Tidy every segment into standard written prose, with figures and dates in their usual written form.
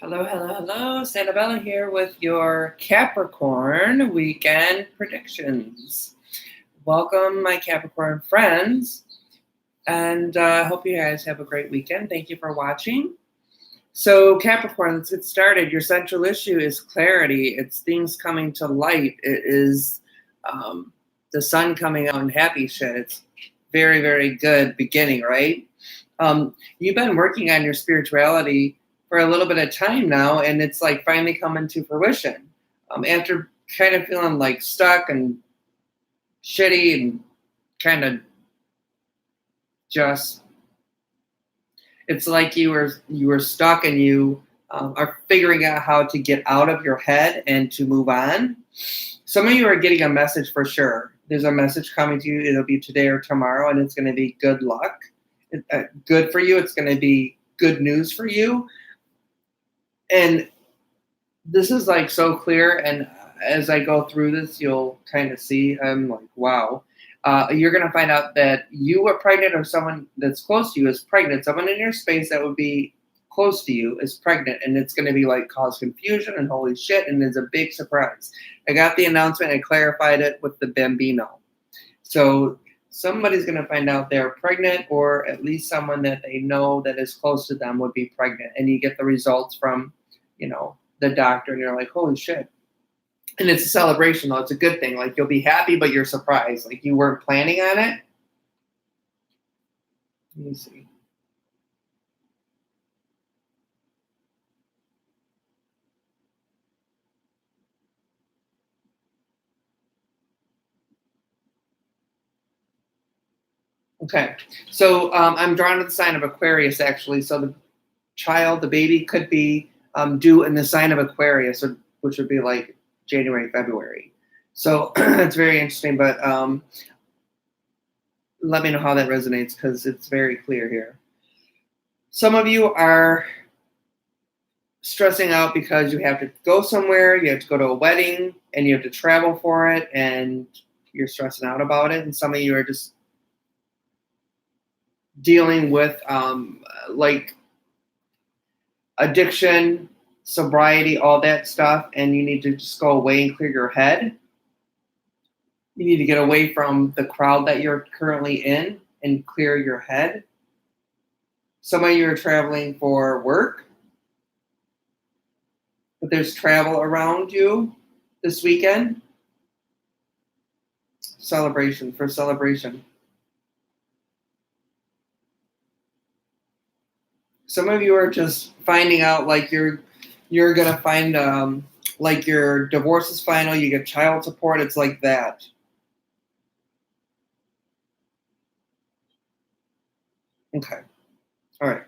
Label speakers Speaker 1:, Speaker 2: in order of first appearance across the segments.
Speaker 1: Hello, hello, hello. Santabella here with your Capricorn weekend predictions. Welcome, my Capricorn friends, and I hope you guys have a great weekend. Thank you for watching. So, Capricorn, let's get started. Your central issue is clarity. It's things coming to light. It is the sun coming out and happy shit. It's very, very good beginning, right? You've been working on your spirituality for a little bit of time now, and it's like finally coming to fruition. After kind of feeling like stuck and shitty and kind of just, it's like you were stuck and you are figuring out how to get out of your head and to move on. Some of you are getting a message for sure. There's a message coming to you. It'll be today or tomorrow, and it's going to be good luck. Good for you. It's going to be good news for you. And this is like so clear. And as I go through this, you'll kind of see, I'm like, wow. You're going to find out that you are pregnant or someone that's close to you is pregnant. Someone in your space that would be close to you is pregnant. And it's going to be like cause confusion and holy shit. And it's a big surprise. I got the announcement. I clarified it with the bambino. So somebody's going to find out they're pregnant, or at least someone that they know that is close to them would be pregnant. And you get the results from, the doctor, and you're like, holy shit. And it's a celebration, though. It's a good thing. Like, you'll be happy, but you're surprised. Like, you weren't planning on it. Let me see. Okay. So I'm drawn to the sign of Aquarius, actually. So the baby could be due in the sign of Aquarius, which would be like January, February. So it's very interesting, but let me know how that resonates, because it's very clear here. Some of you are stressing out because you have to go somewhere, you have to go to a wedding, and you have to travel for it, and you're stressing out about it. And some of you are just dealing with like addiction, sobriety, all that stuff, and you need to just go away and clear your head. You need to get away from the crowd that you're currently in and clear your head. Some of you are traveling for work, but there's travel around you this weekend. Celebration. Some of you are just finding out like you're gonna find like your divorce is final, you get child support, it's like that. Okay. All right.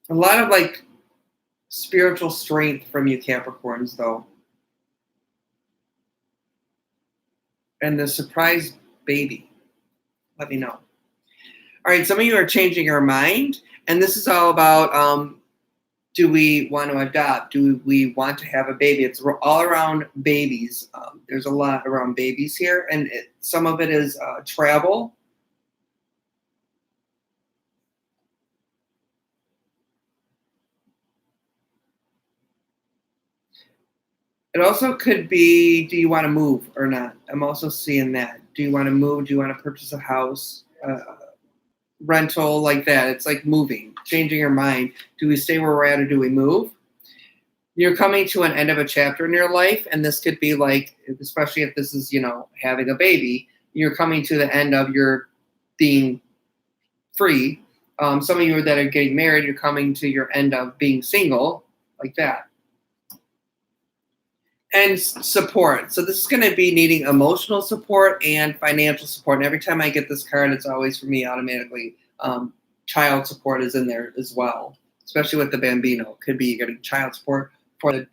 Speaker 1: A lot of like spiritual strength from you Capricorns, though. And the surprise baby. Let me know. All right, some of you are changing your mind, and this is all about do we want to adopt? Do we want to have a baby? It's all around babies. There's a lot around babies here, and some of it is travel. It also could be, do you want to move or not? I'm also seeing that. Do you want to move? Do you want to purchase a house? Rental, like that. It's like moving, changing your mind. Do we stay where we're at, or do we move? You're coming to an end of a chapter in your life, and this could be like, especially if this is, having a baby, you're coming to the end of your being free. Some of you that are getting married, you're coming to your end of being single, like that. And support. So this is going to be needing emotional support and financial support. And every time I get this card, it's always for me automatically. Child support is in there as well, especially with the bambino. Could be getting child support for the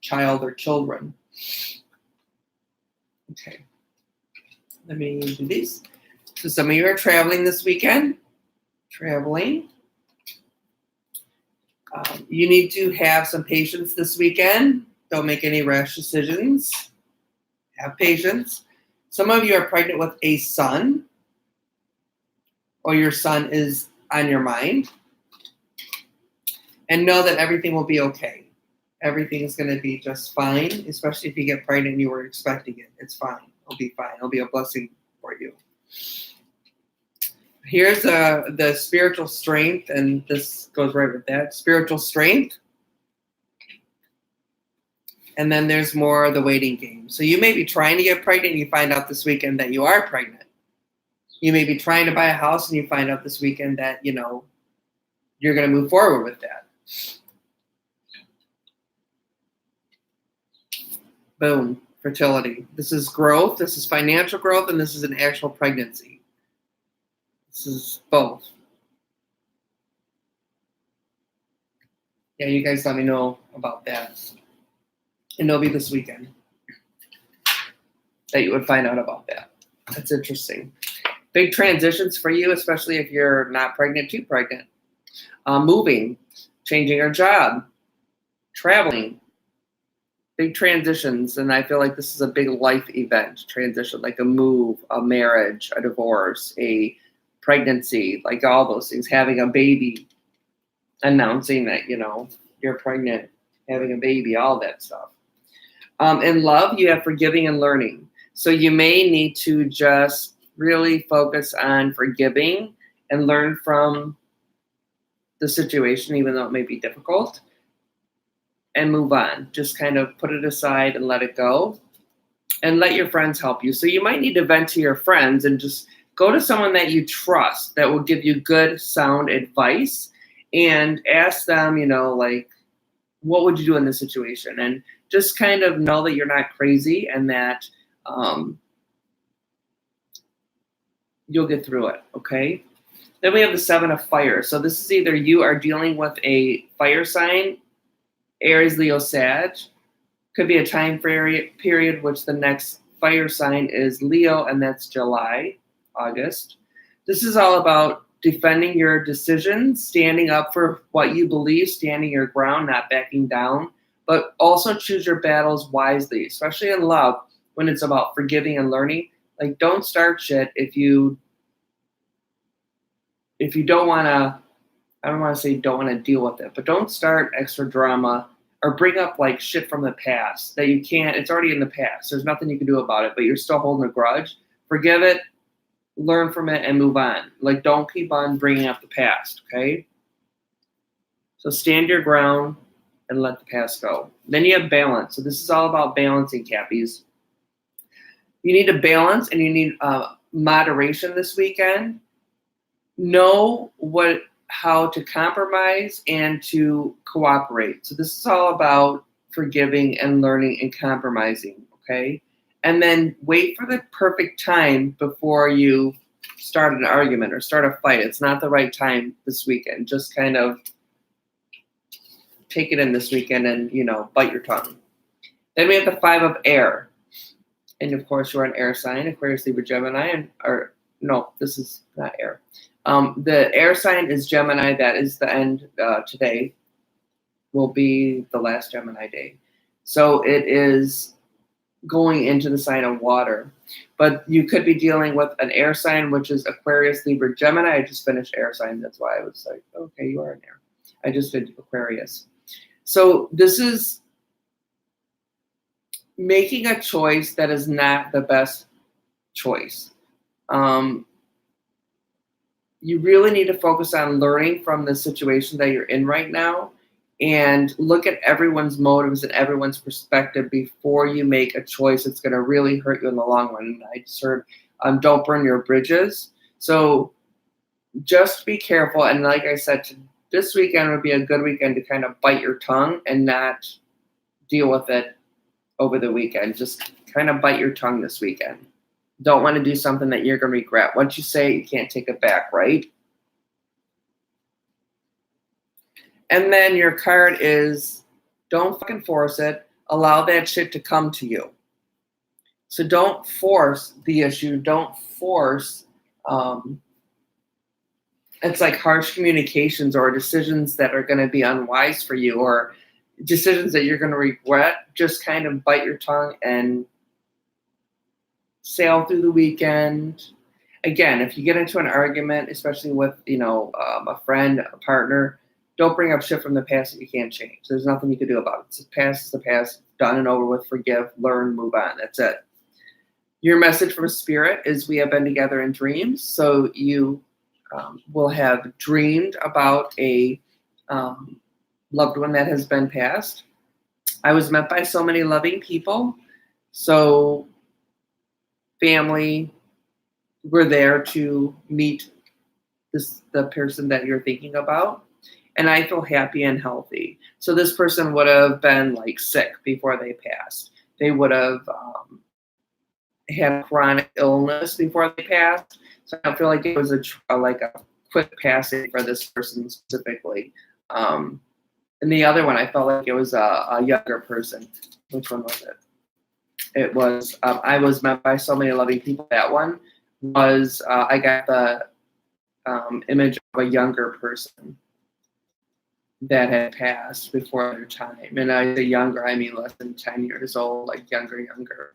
Speaker 1: child or children. Okay. Let me do these. So some of you are traveling this weekend. Traveling. You need to have some patience this weekend. Don't make any rash decisions. Have patience. Some of you are pregnant with a son, or your son is on your mind. And know that everything will be okay. Everything is going to be just fine, especially if you get pregnant and you were expecting it. It's fine. It'll be fine. It'll be a blessing for you. Here's the spiritual strength, and this goes right with that. Spiritual strength. And then there's more of the waiting game. So you may be trying to get pregnant and you find out this weekend that you are pregnant. You may be trying to buy a house and you find out this weekend that, you're going to move forward with that. Boom. Fertility. This is growth. This is financial growth. And this is an actual pregnancy. This is both. Yeah, you guys let me know about that. And it'll be this weekend that you would find out about that. That's interesting. Big transitions for you, especially if you're not pregnant, too pregnant. Moving, changing your job, traveling. Big transitions. And I feel like this is a big life event transition, like a move, a marriage, a divorce, a pregnancy, like all those things. Having a baby, announcing that, you're pregnant, having a baby, all that stuff. In love, you have forgiving and learning. So you may need to just really focus on forgiving and learn from the situation, even though it may be difficult, and move on. Just kind of put it aside and let it go, and let your friends help you. So you might need to vent to your friends and just go to someone that you trust that will give you good, sound advice, and ask them, what would you do in this situation? And just kind of know that you're not crazy and that you'll get through it, okay? Then we have the 7 of Fire. So this is either you are dealing with a fire sign, Aries, Leo, Sag. Could be a time period which the next fire sign is Leo, and that's July, August. This is all about defending your decisions, standing up for what you believe, standing your ground, not backing down, but also choose your battles wisely, especially in love when it's about forgiving and learning. Like, don't start shit if you don't want to, I don't want to say don't want to deal with it, but don't start extra drama or bring up like shit from the past that you can't, it's already in the past. There's nothing you can do about it, but you're still holding a grudge. Forgive it, learn from it, and move on. Like, don't keep on bringing up the past, okay? So stand your ground and let the past go. Then you have balance. So this is all about balancing, Cappies. You need to balance, and you need moderation this weekend. Know how to compromise and to cooperate. So this is all about forgiving and learning and compromising, okay? And then wait for the perfect time before you start an argument or start a fight. It's not the right time this weekend. Just kind of take it in this weekend and, bite your tongue. Then we have the 5 of Air. And of course, you're an air sign, Aquarius, Libra, Gemini, this is not air. The air sign is Gemini. That is the end today. Will be the last Gemini day. So it is going into the sign of water. But you could be dealing with an air sign, which is Aquarius, Libra, Gemini. I just finished air sign. That's why I was like, okay, you are an air. I just did Aquarius. So this is making a choice that is not the best choice. You really need to focus on learning from the situation that you're in right now and look at everyone's motives and everyone's perspective before you make a choice that's going to really hurt you in the long run. I just heard, don't burn your bridges. So just be careful. And like I said, this weekend would be a good weekend to kind of bite your tongue and not deal with it over the weekend. Just kind of bite your tongue this weekend. Don't want to do something that you're going to regret. Once you say it, you can't take it back, right? And then your card is, don't fucking force it. Allow that shit to come to you. So don't force the issue. Don't force, it's like harsh communications or decisions that are going to be unwise for you or decisions that you're going to regret. Just kind of bite your tongue and sail through the weekend. Again, if you get into an argument, especially with, a friend, a partner, don't bring up shit from the past that you can't change. There's nothing you can do about it. It's the past, done and over with, forgive, learn, move on. That's it. Your message from spirit is we have been together in dreams. So you will have dreamed about a loved one that has been passed. I was met by so many loving people. So family were there to meet the person that you're thinking about. And I feel happy and healthy. So this person would have been like sick before they passed. They would have had chronic illness before they passed. So I don't feel like it was a quick passing for this person specifically. And the other one, I felt like it was a younger person. Which one was it? It was, I was met by so many loving people. That one was, I got the image of a younger person that had passed before their time. And I say younger, I mean less than 10 years old, like younger.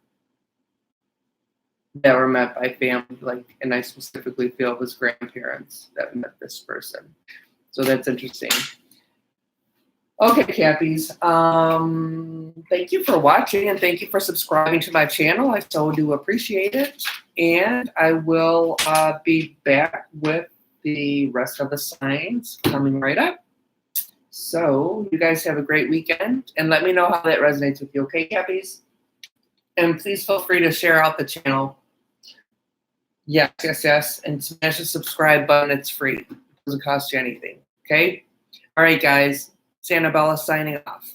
Speaker 1: That were met by family, and I specifically feel it was grandparents that met this person. So that's interesting. Okay, Cappies. Thank you for watching and thank you for subscribing to my channel. I so do appreciate it. And I will be back with the rest of the signs coming right up. So you guys have a great weekend and let me know how that resonates with you, okay, Cappies? And please feel free to share out the channel. Yes. And smash the subscribe button. It's free. It doesn't cost you anything, okay? All right, guys. Sanabella signing off.